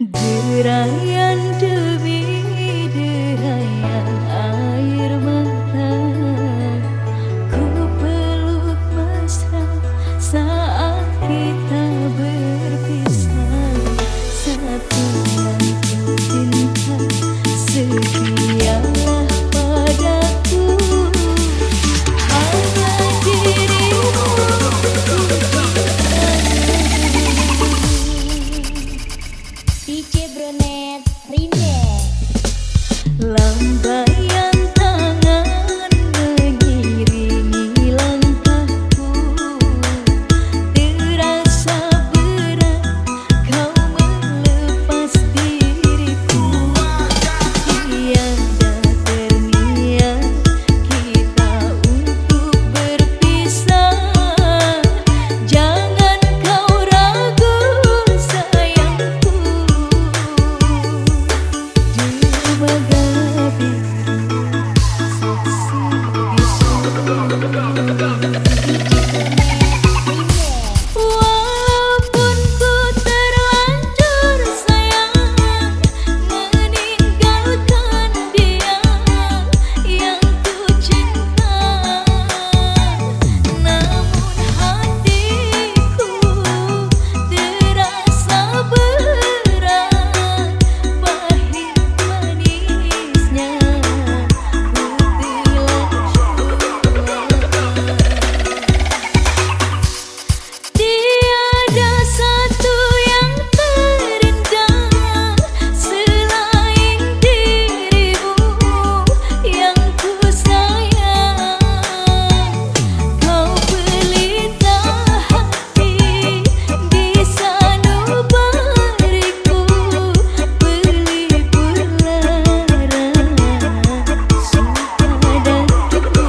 Derayan demi derayan air mata, ku peluk mesra saat kita berpisah. Satu DJ Bronet Remix. Lambaian tangan mengiringi langkahku, terasa berat kau melepas diriku. Tiada terniat kita untuk berpisah, jangan kau ragu sayangku. Dermaga biru walaupun ku terlanjur sayang meninggalkan dia yang ku cinta, namun hatiku terasa berat, pahit manisnya ku telan jua. Tiada satu yang terindah selain dirimu yang ku sayang. Kau pelita hati di sanubariku, pelipur lara suka dan duka.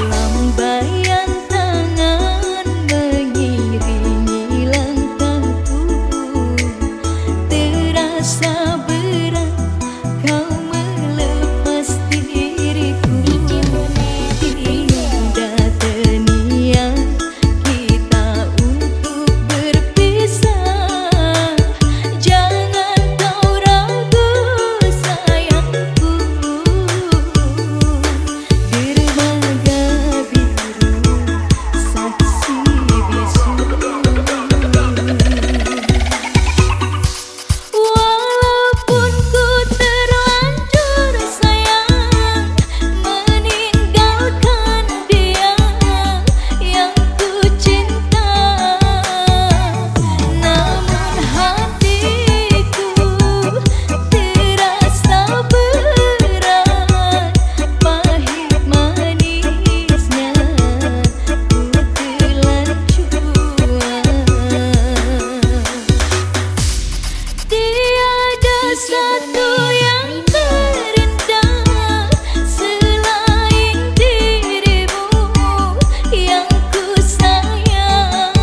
Lambaian tangan mengiringi langkahku, terasa berat kau melepas diriku. Tiada terniat kita untuk berpisah, jangan kau ragu sayangku. Dermaga biru saksi bisu, walaupun ku terlanjur sayang meninggalkan dia yang ku cinta, namun hatiku terasa berat, pahit manisnya ku telan jua. Tiada satu yang terindah selain dirimu yang ku sayang.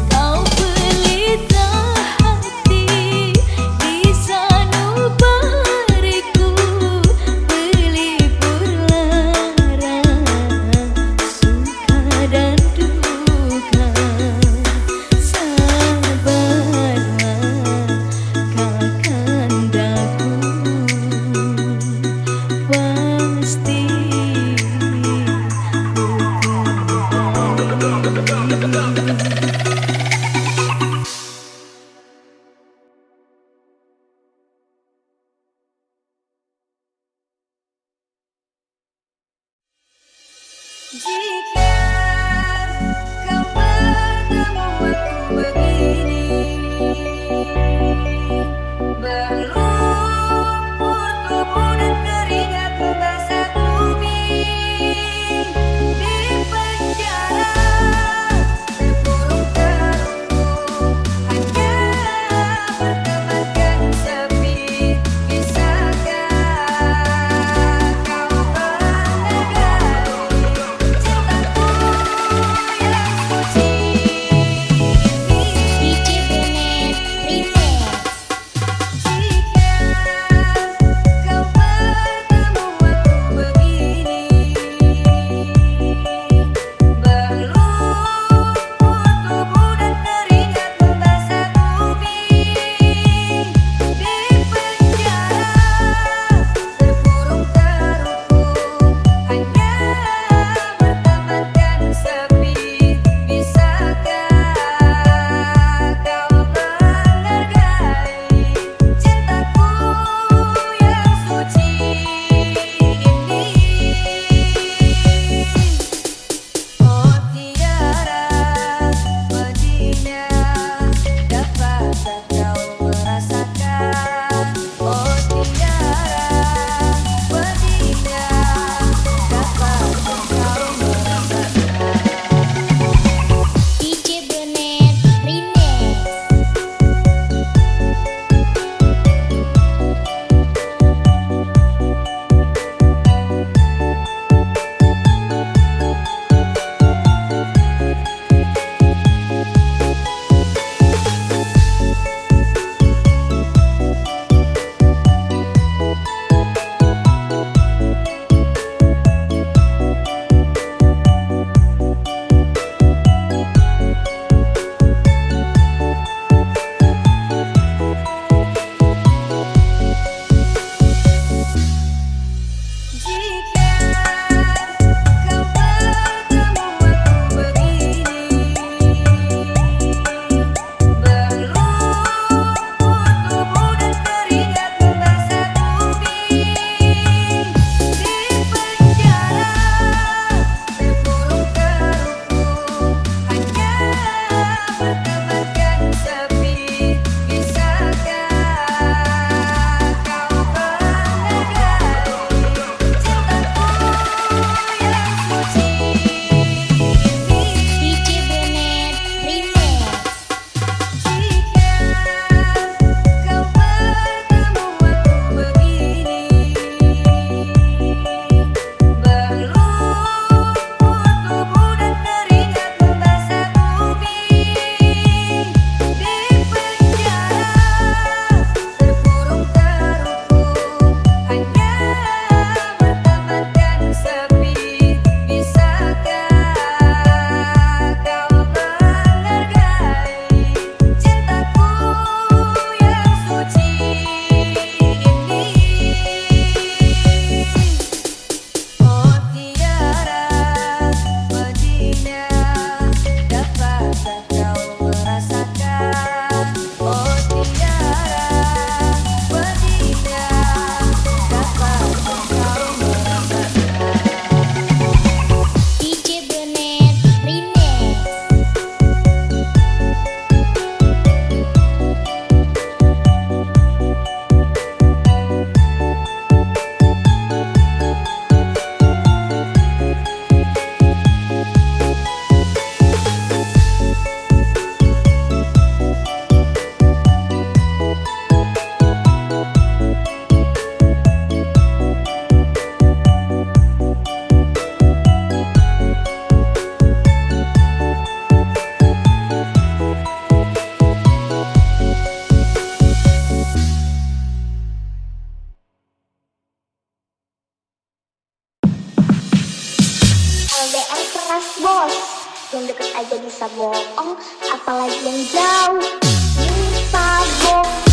Kau pelita hati di sanubariku, pelipur lara suka dan duka. Sabarlah kakandaku, pasti jika kau bertemu aku begini, berlumpur tubuh dan keringat membasah bumi, di penjara terkurung terungkung, hanya bertemankan sepi. Bisakah kau menegari cinta LDR keras bos, yang deket aja bisa bohong, apalagi yang jauh bisa bohong.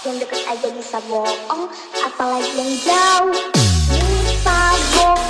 Yang deket aja bisa bohong, apalagi yang jauh bisa bohong.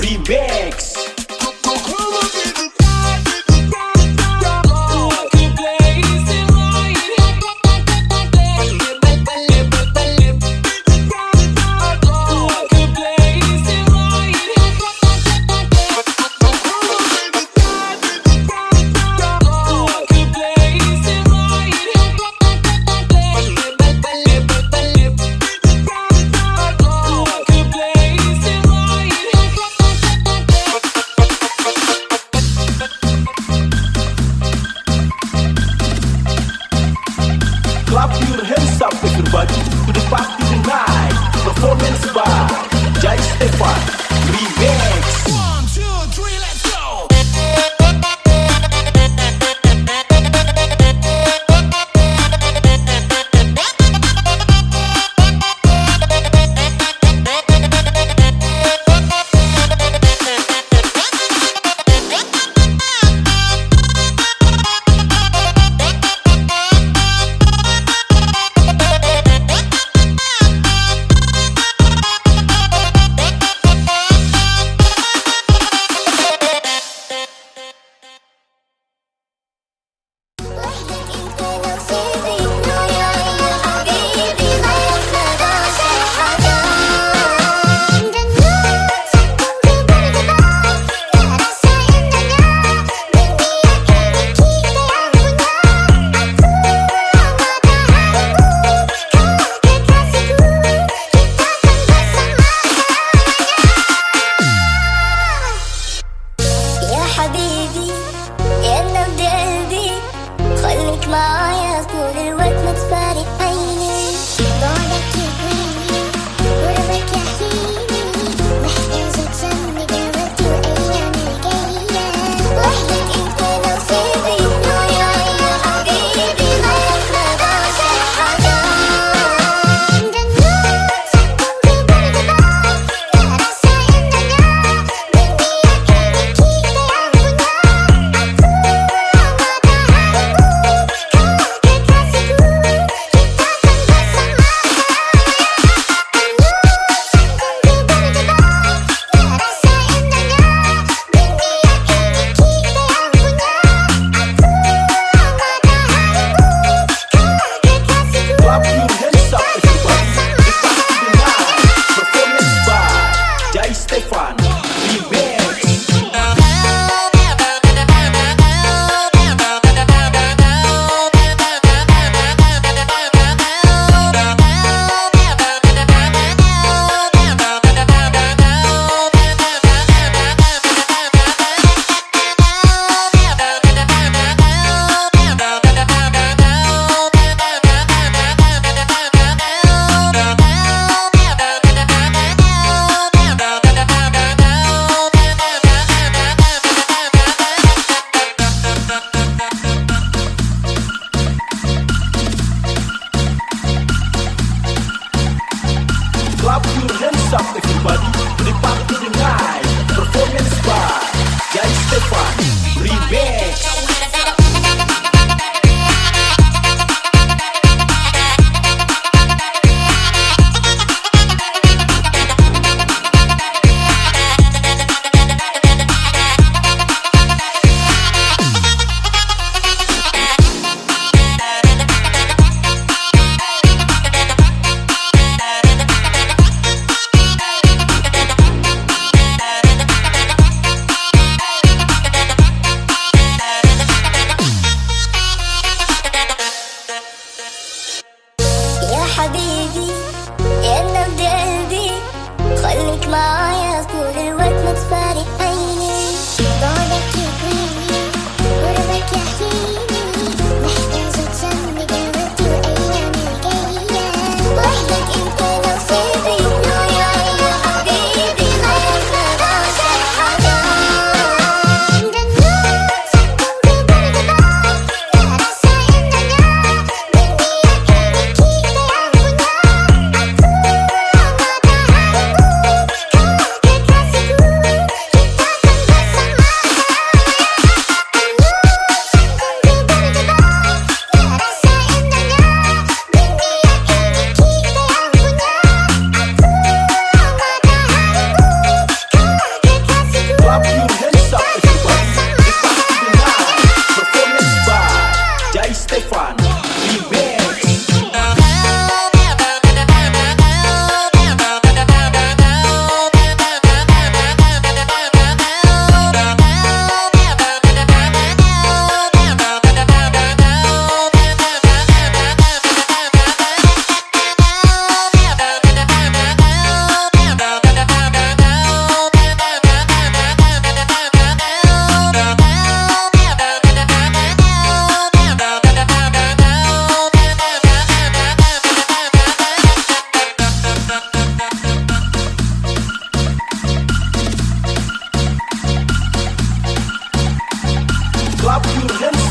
Remix.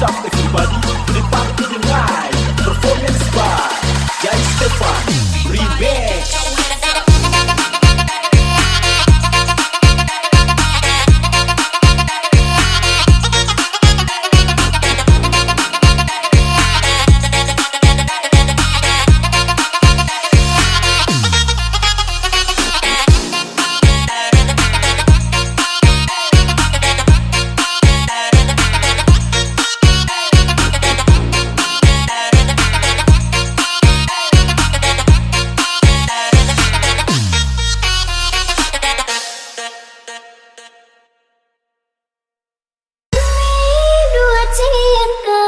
up everybody to the party tonight. Performance by Jai Stefan Remix. Dua cinta.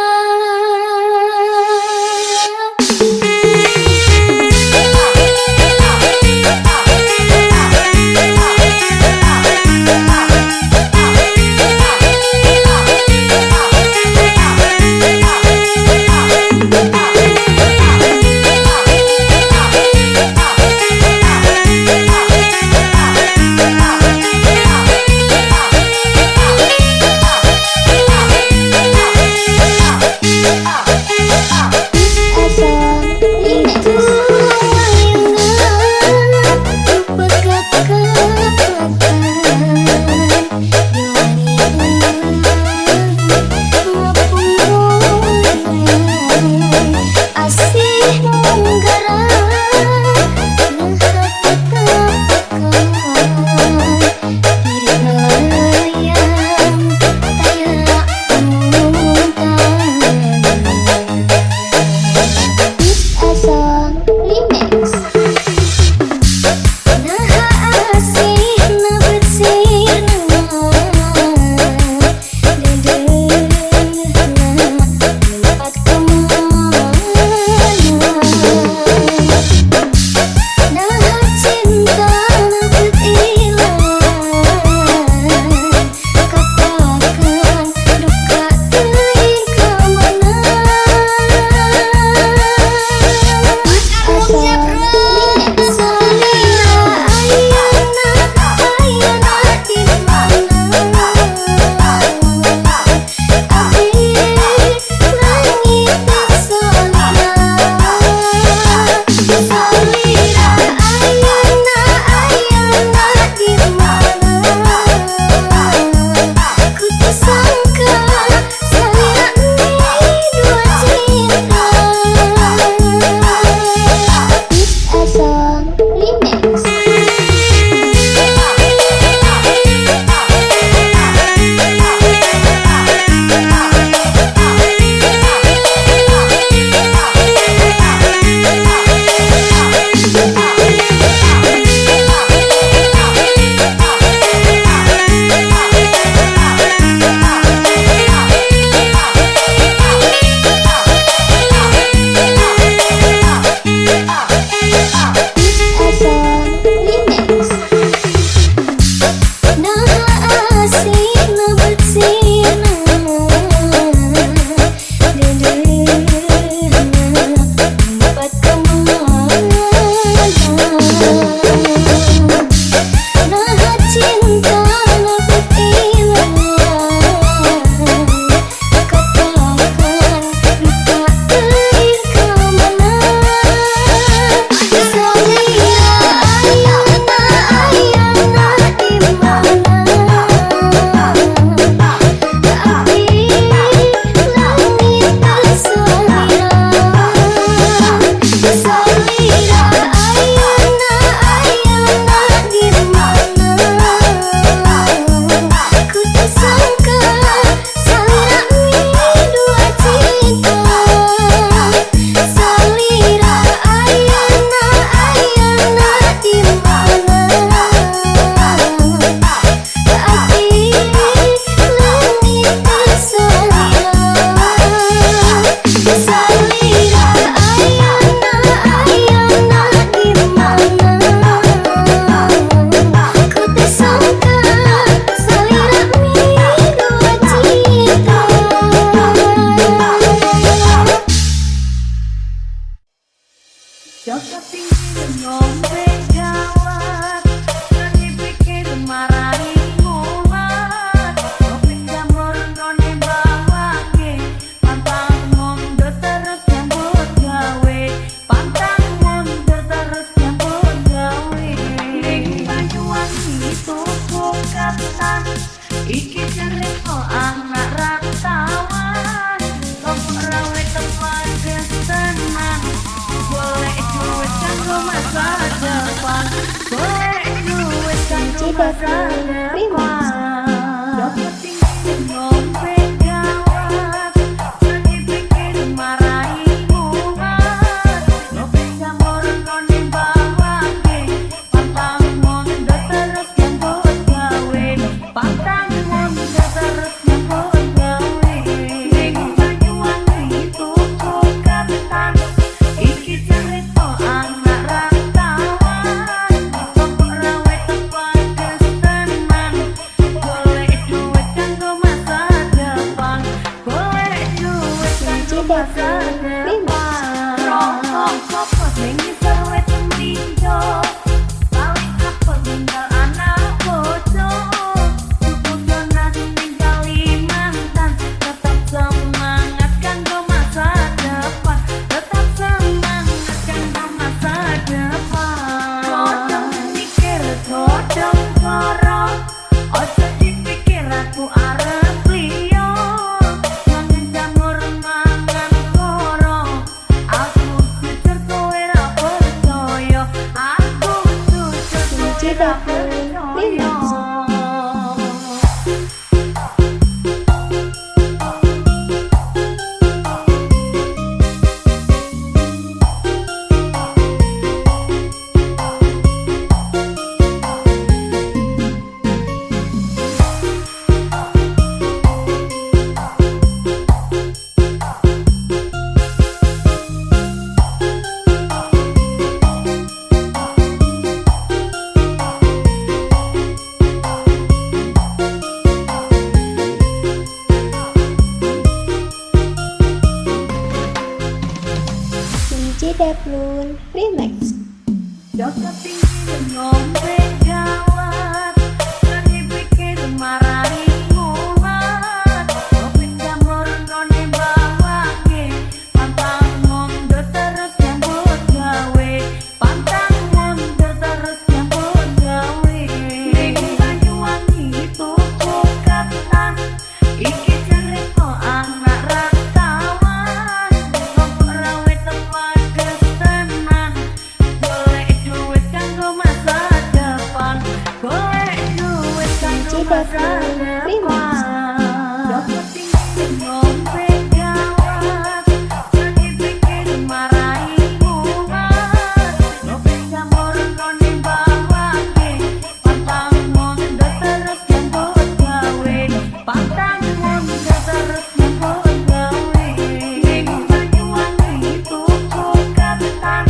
sukatan iki cerita anak raktawan lopo rawe tepat kesenang boleh duit kanggo masa depan boleh duit kanggo masa depan dapat tinggi ngombe gawat lagi pikir marahi muat lope jamur noni bawange pantang mondo terus nyambut gawe pantang mondo terus nyambut gawe ning Banyuwangi tuku katan iki cerita anak raktawan lopo rawe tepat kesenang golek duit kanggo masa depan golek duit kanggo masa depan rokok kopo sing ngisor wit mlinjo paling apa tinggal anak bojo bojo nasi ning Kalimantan tetap semangat kanggo masa depan tetap semangat kanggo masa depan kodong mikir kodong koro ojo dipikir aku arep liya mangan jamur mangan koro aku jujur kowe ra percaya aku jujur kowe ra percaya DJ Deplun Remix. Joko tinggi ngombe gawat lagi pikir marahi muat kopi jamur noni bawange pantang mondo terus nyambut gawe pantang mondo terus nyambut gawe ning Banyuwangi tuku katan iki cerita anak raktawan lopo rawe tepat kesenang golek duit kanggo masa depan golek duit kanggo masa depan joko tinggi ngombe gawat lagi pikir marahi muat lope jamur noni bawange pantang mondo terus nyambut gawe pantang mondo terus nyambut gawe ning Banyuwangi tuku katan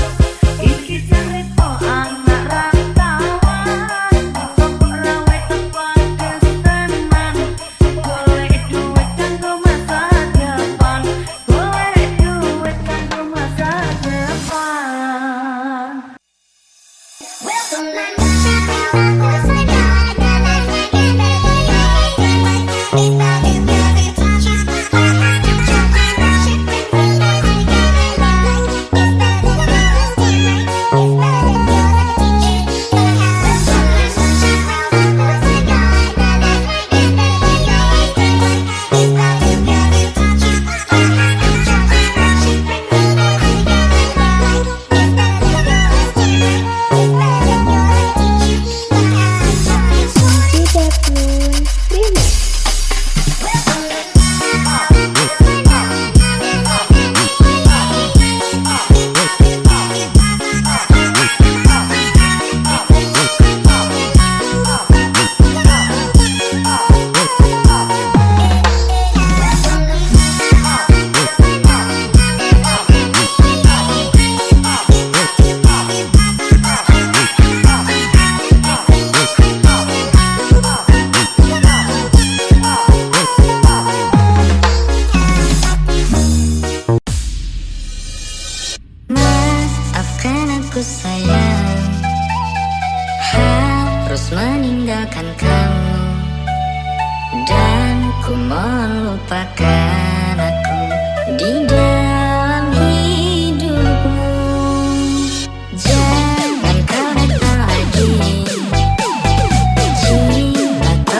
iki cerita anak raktawan lopo rawe tepat kesenang golek duit kanggo masa depan golek duit kanggo masa depan meninggalkan kamu dan ku melupakan aku di dalam hidupmu. Jangan kau datang lagi, cintaku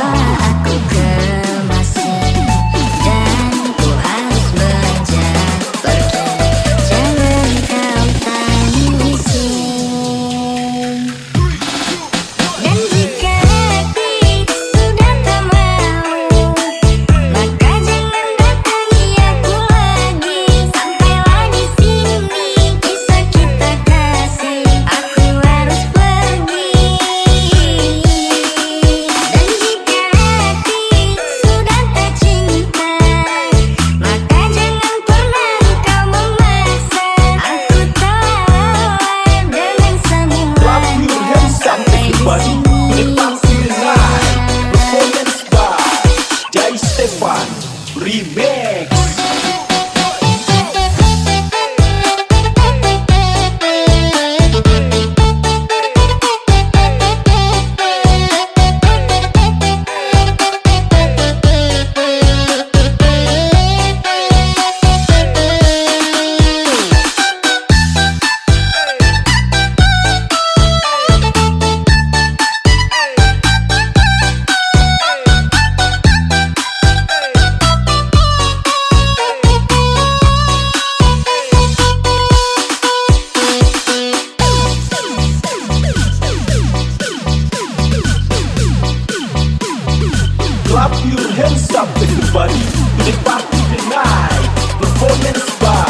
hands up everybody to the party tonight. Performance by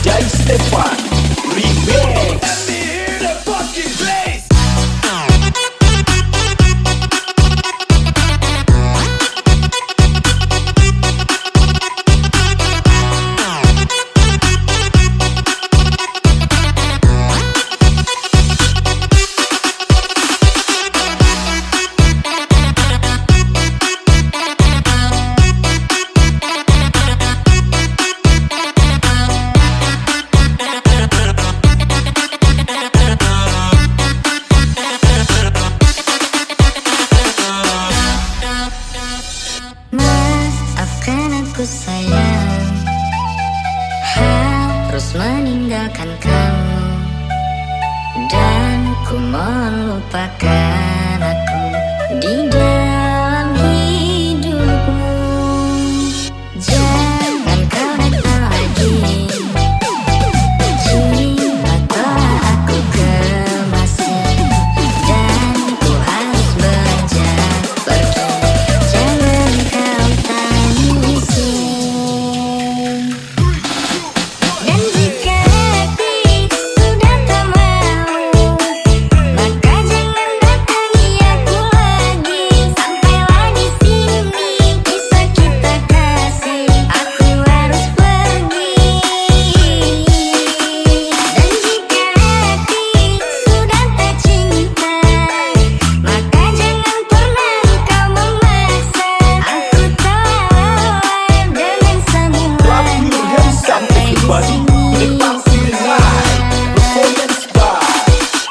Jai Stefan Remix. Let me hear the fucking bass. Maafkan aku sayang, harus meninggalkan kamu, dan ku melupakan aku di dalam hidupmu. Jangan kau datang lagi, cinta telah aku kemasi, dan ku harus beranjak pergi. Jangan kau tangisi. Dan jika hati sudah tak mau, maka jangan datangi aku lagi. Sampailah di sini kisah kita kasih, aku harus pergi. Dan jika hati sudah tak cinta, maka jangan pernah kau memaksa. Aku telah lelah dengan semua. Clap your hands up everybody to the party tonight. Performance by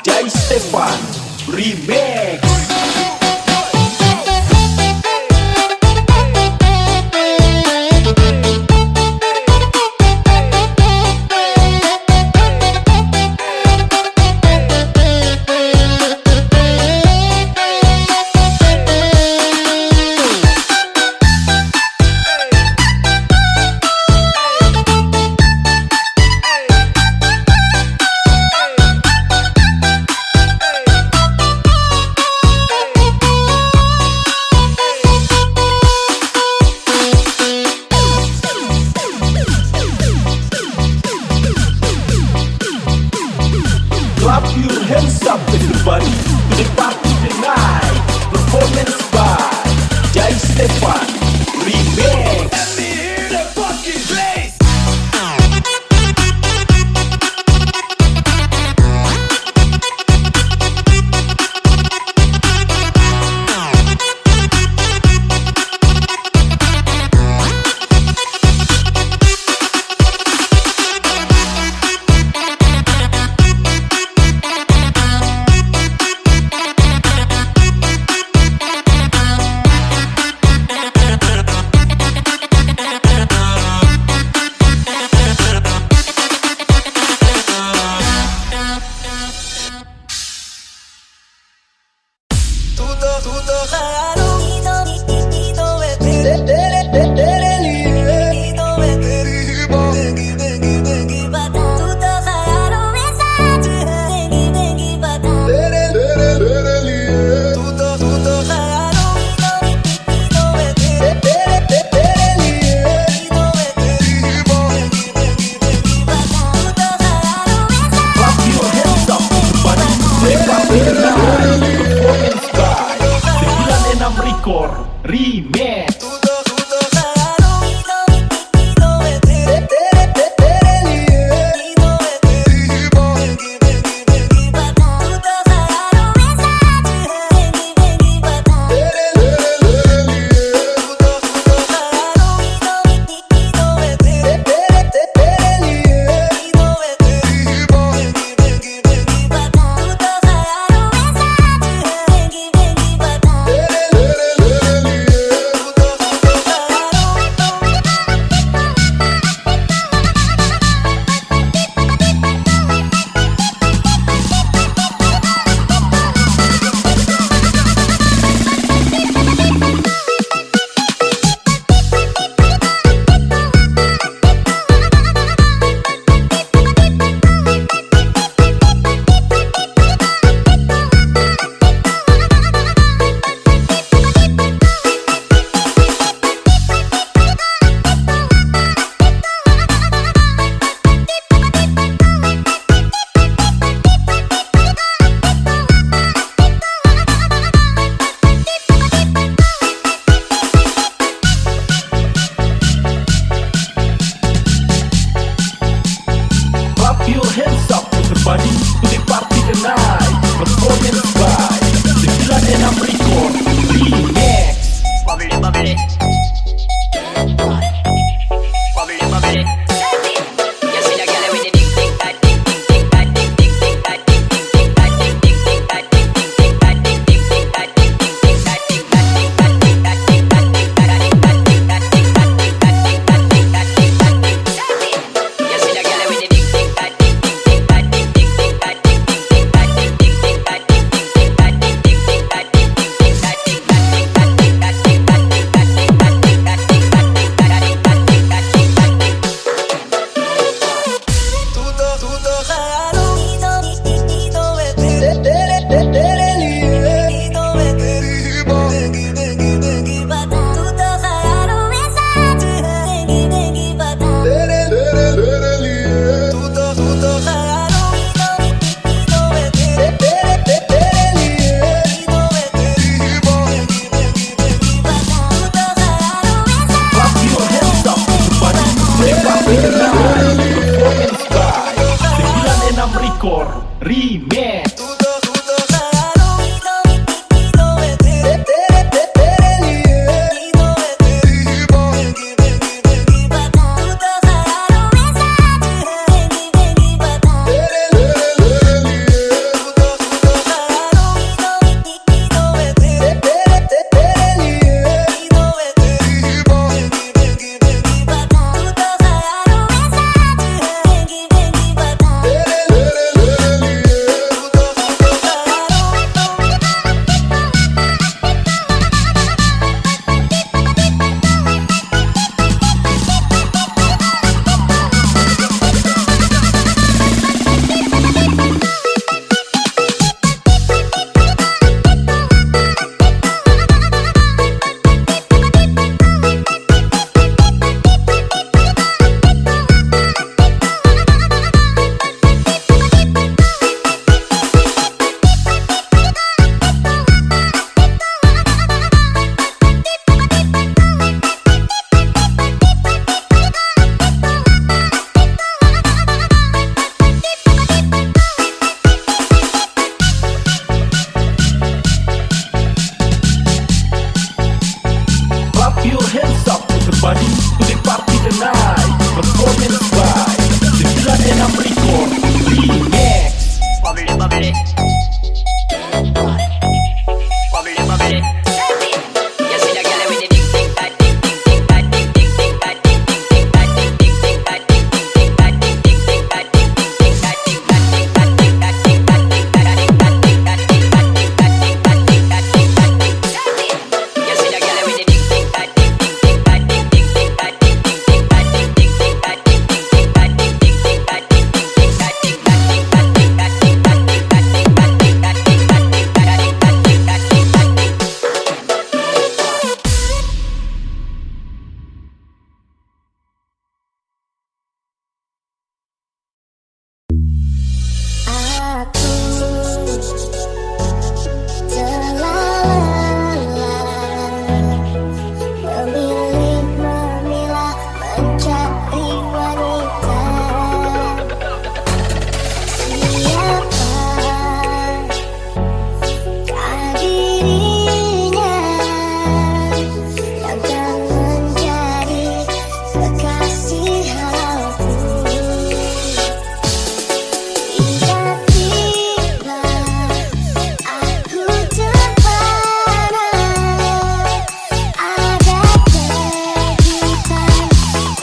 Jai Stefan Remix. Clap your hands up everybody to the party tonight. Performance by Jai Stefan Remix. Let me hear the fucking bass. Clap your hands up everybody to the party tonight. Performance by 96 Record Remix. everybody to the party tonight. Performance by 96 Record Remix. Bubbly, bubbly. Bubbly, bubbly. You see the girl with the ding ding that ding ding ding that ding ding ding that ding ding ding that ding ding ding that ding ding ding that ding ding ding that ding ding ding that ding that ding that ding that ding that ding that ding that ding that ding that ding that ding that ding that ding that ding. You see the girl with the ding ding that ding ding ding that ding ding ding that ding ding ding that ding ding ding that ding ding ding that ding ding ding that ding ding ding that ding that ding that ding that ding that ding that ding that ding that ding that ding that ding that ding that ding. Aku telah memilih, memilah, mencari wanita. Siapakah dirinya yang akan menjadi kekasih hatiku? Tiba-tiba aku terpana, ada kejutan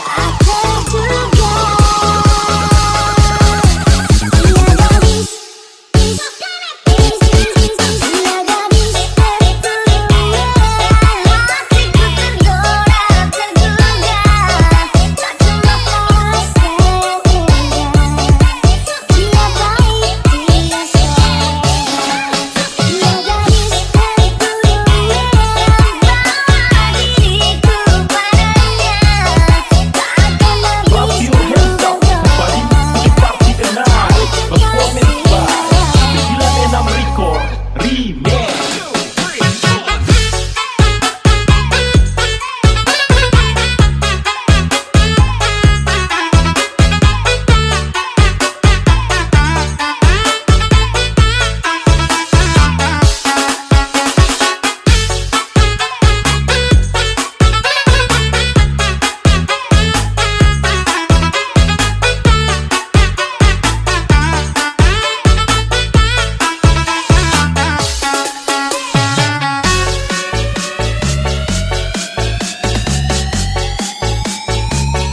tak terduga. Dia gadis, dia gadis tertulia, hatiku tergoda, tergoda, tak cuma perasaan indah. Dia baik, dia soleha. Dia gadis tertulia, bawa diriku padanya, tak akan Clap habis your hands up everybody to the party tonight. Performance by 96 Record Remix.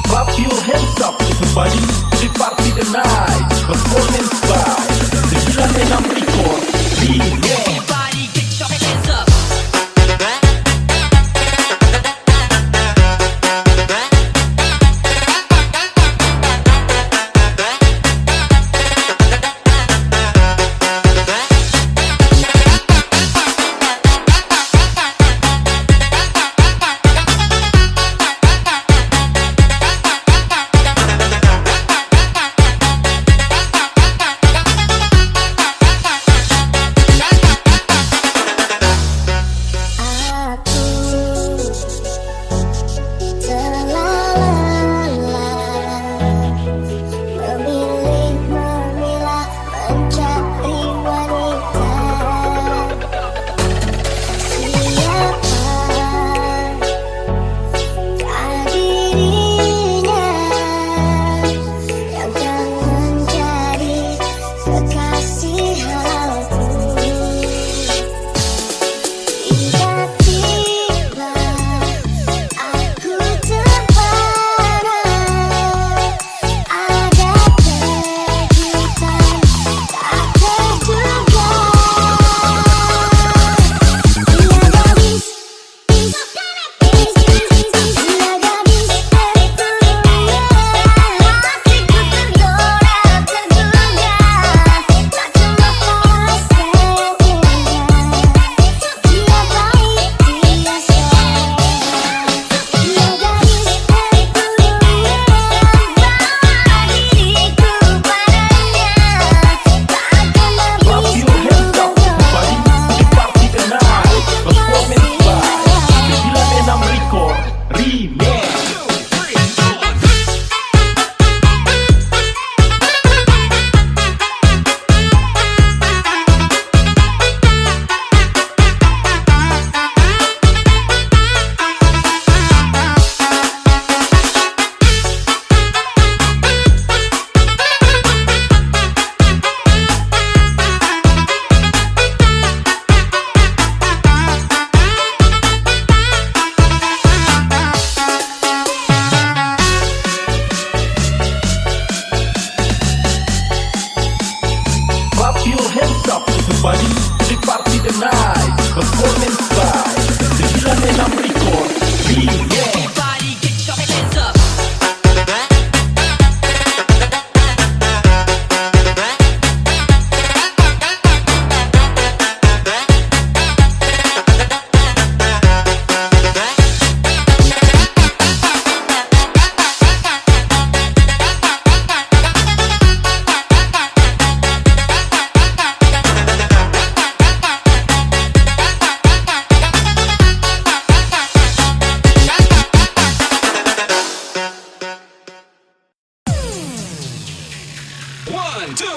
Clap your hands up everybody to the party tonight. Performance by 96 Record Remix. Everybody get your hands up.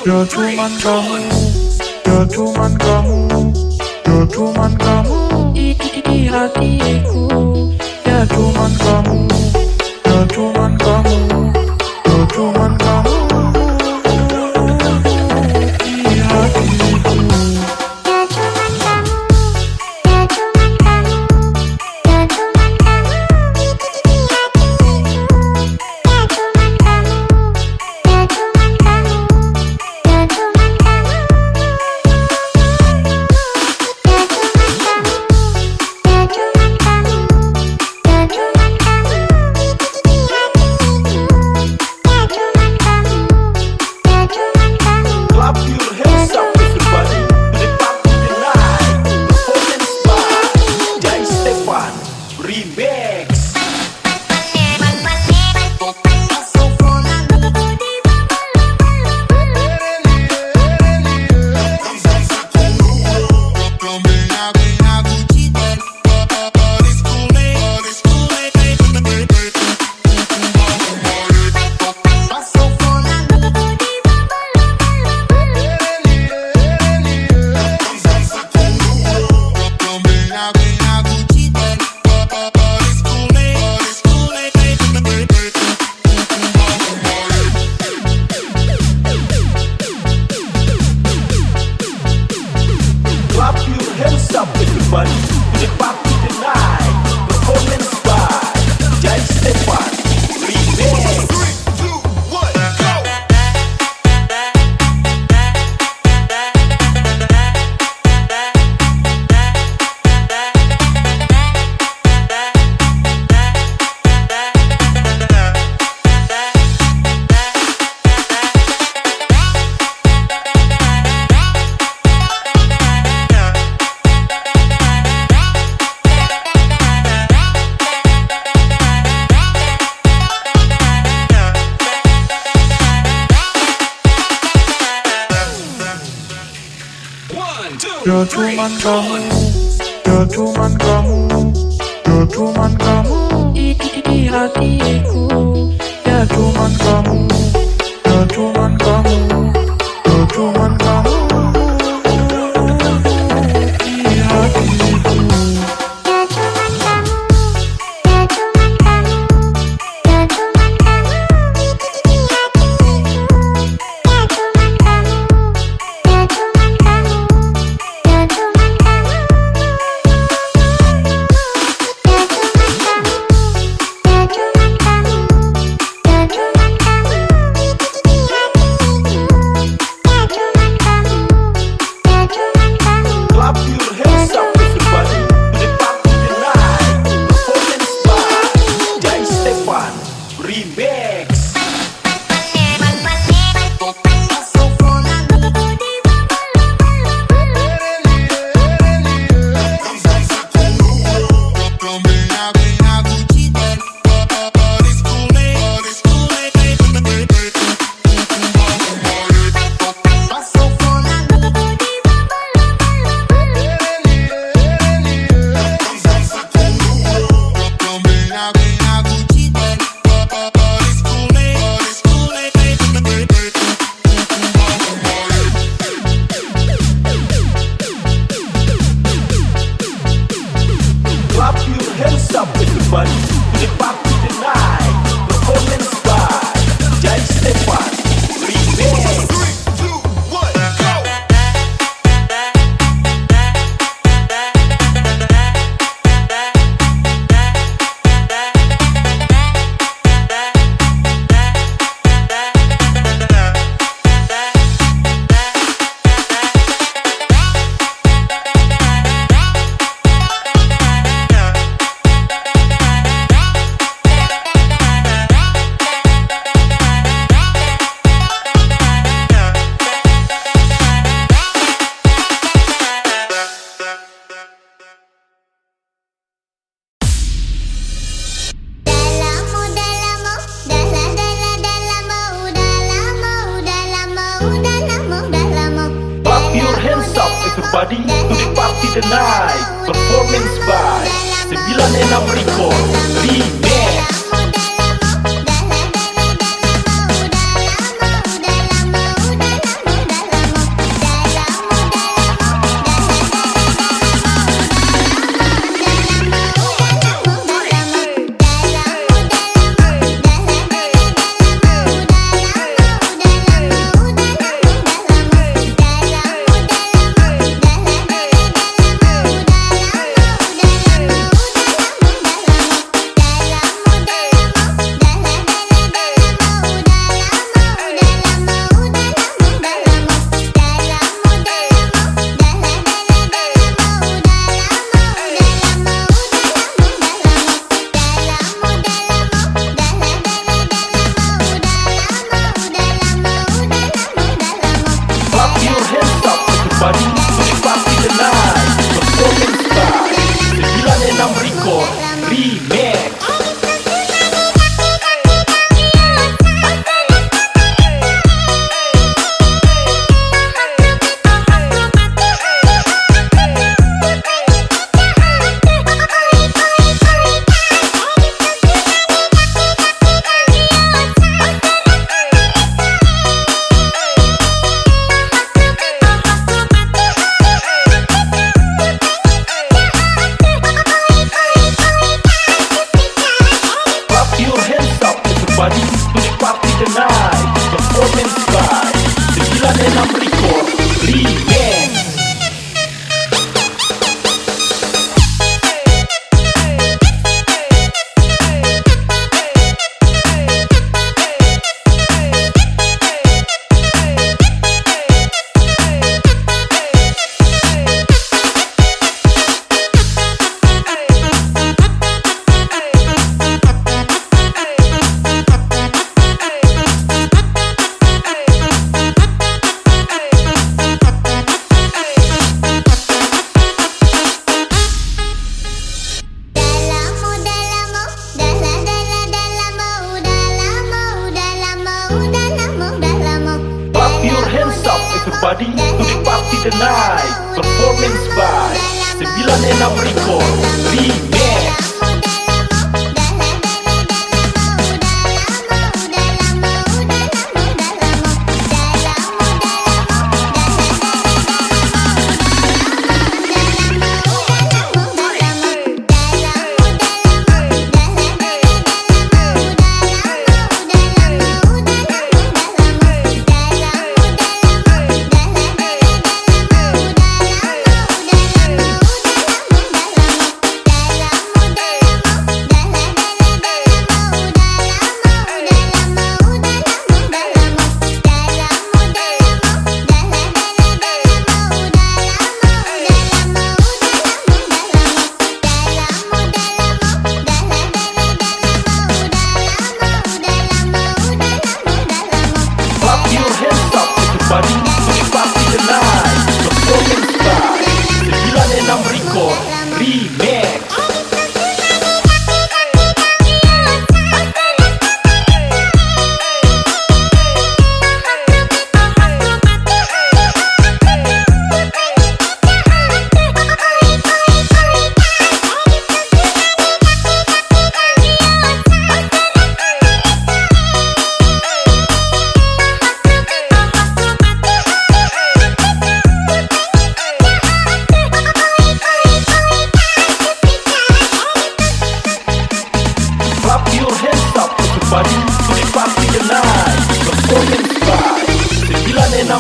Ya cuman kamu, ya cuman kamu, ya cuman kamu di hatiku. Ya cuman kamu, ya cuman kamu, ya cuman kamu di hatiku. Ya cuman kamu, ya cuman kamu, ya cuman kamu di hatiku. Ya cuman kamu, ya cuman kamu, ya cuman kamu. Ya cuman kamu, ya cuman kamu, ya cuman kamu di hatiku. Ya cuman kamu, ya cuman kamu. Clap your hands up everybody to the party tonight. Performance by Jai Stefan Remix. Clap your hands up everybody to the party tonight. Performance by Jai Stefan Remix. 3, 2, 1, go! Ya cuman kamu, ya cuman kamu, ya cuman kamu di hatiku. Ya cuman kamu, ya cuman kamu, ya cuman kamu di hatiku. Ya cuman kamu, ya cuman kamu, ya cuman kamu di hatiku. Ya cuman kamu, ya cuman kamu, ya cuman kamu. Ya cuman kamu, ya cuman kamu, ya cuman kamu di hatiku. Ya cuman kamu, ya cuman kamu. Clap your hands up everybody to the party tonight. Performance by Jai Stefan Remix. Clap your hands up everybody to the party tonight. Performance by Jai Stefan Remix. 3, 2, 1, go! Clap your hands up everybody to the party tonight. Performance by 96 Record Remix. Udah lama everybody to the party tonight. Performance by 96 Record Remix.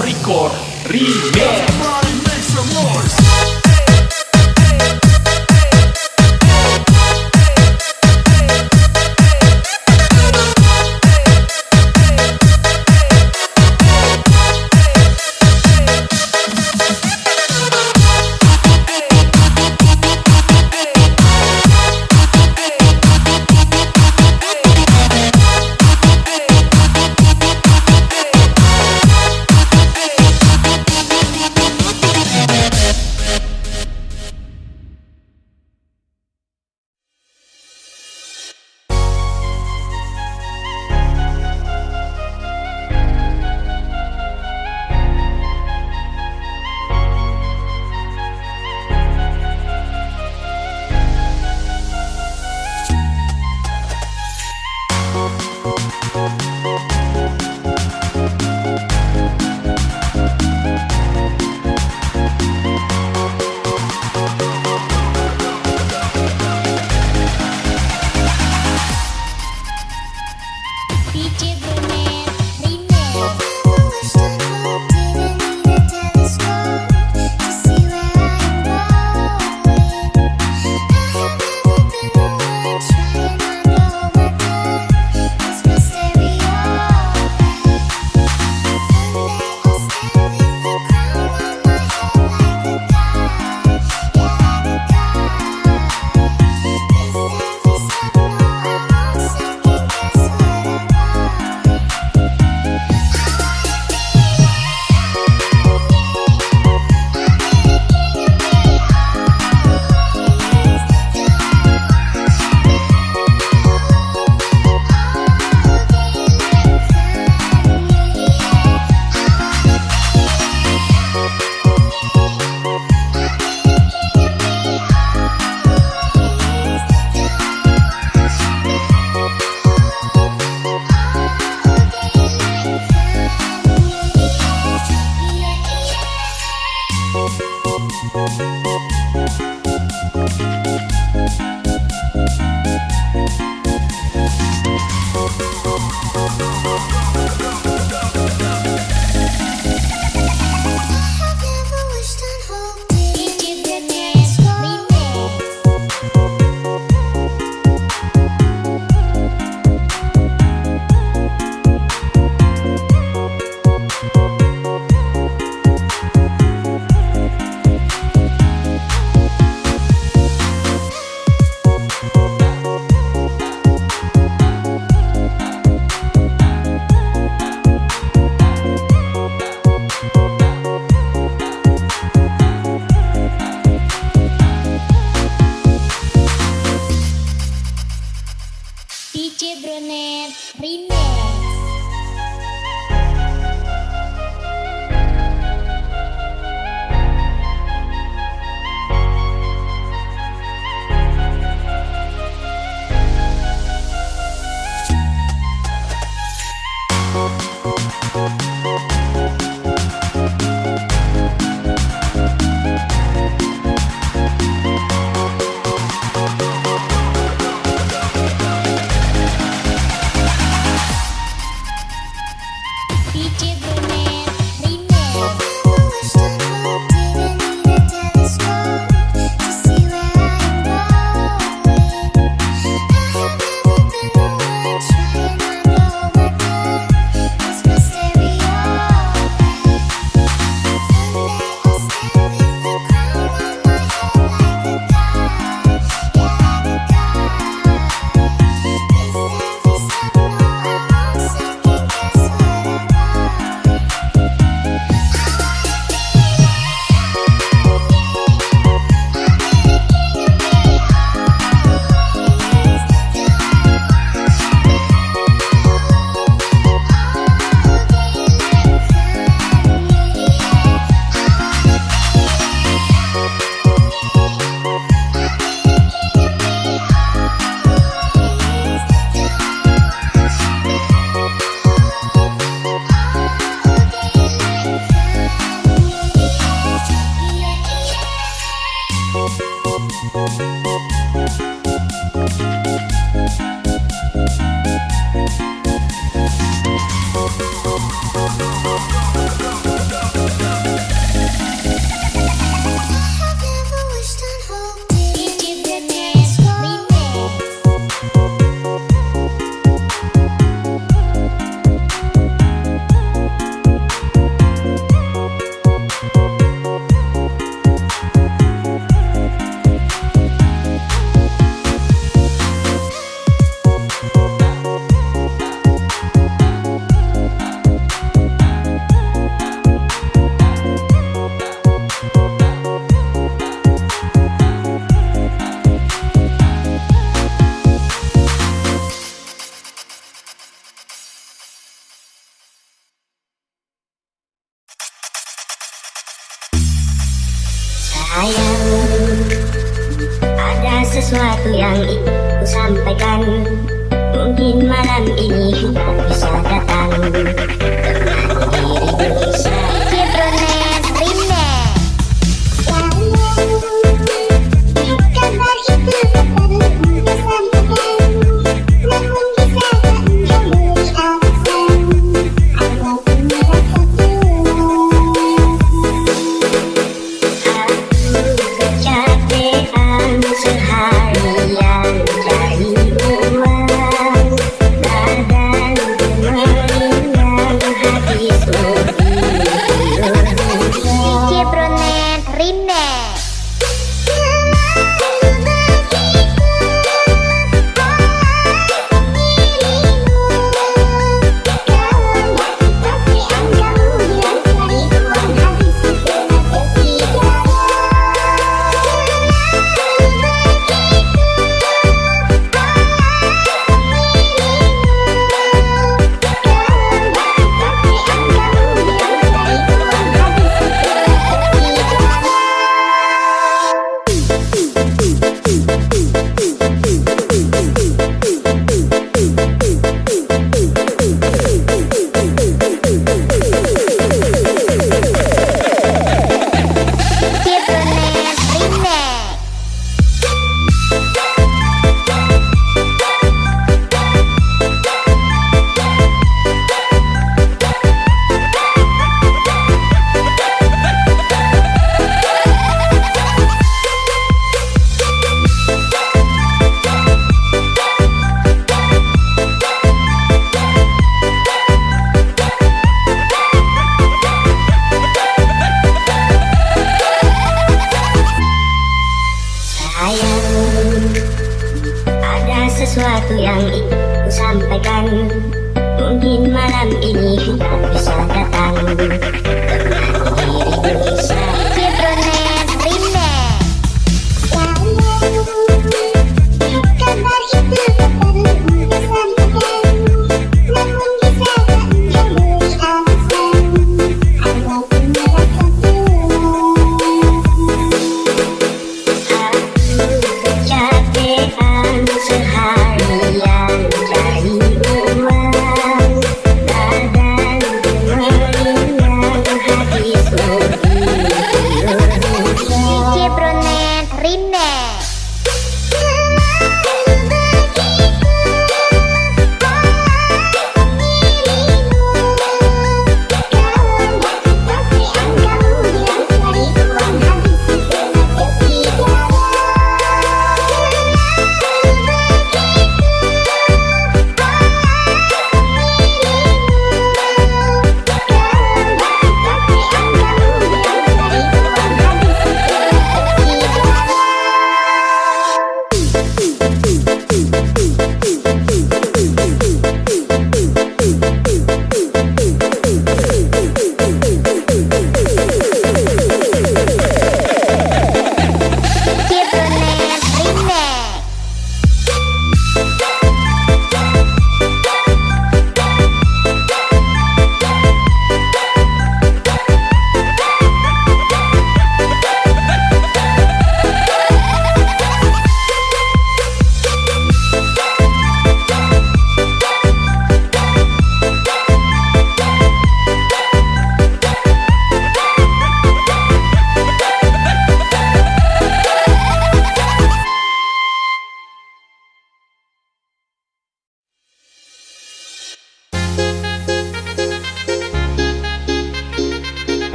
Record Remix. Sayang, ada sesuatu yang ingin ku sampaikan. Mungkin malam ini kita bisa datang kemana diri bisa. Citronet Remix. Kabar itu tak perlu ku sampaikan, namun bisa tak engkau beri alasan. Aku punya rasa Aku kecapean seharian cari uang, badan gemeriang, hati sudah Citronet Remix. Citronet Remix. Sayang, ada sesuatu yang ingin ku sampaikan. Mungkin malam ini kita bisa datang kemana diri bisa. Citronet Remix. Kabar itu tak perlu ku sampaikan, namun bisa tak engkau beri alasan. Aku punya rasa Kecapean seharian cari uang, badan gemeriang, hati sudah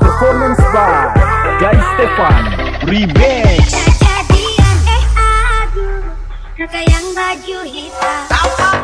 Performance by Guy Stefan Remix. Jadian aku, kakak yang baju hitam.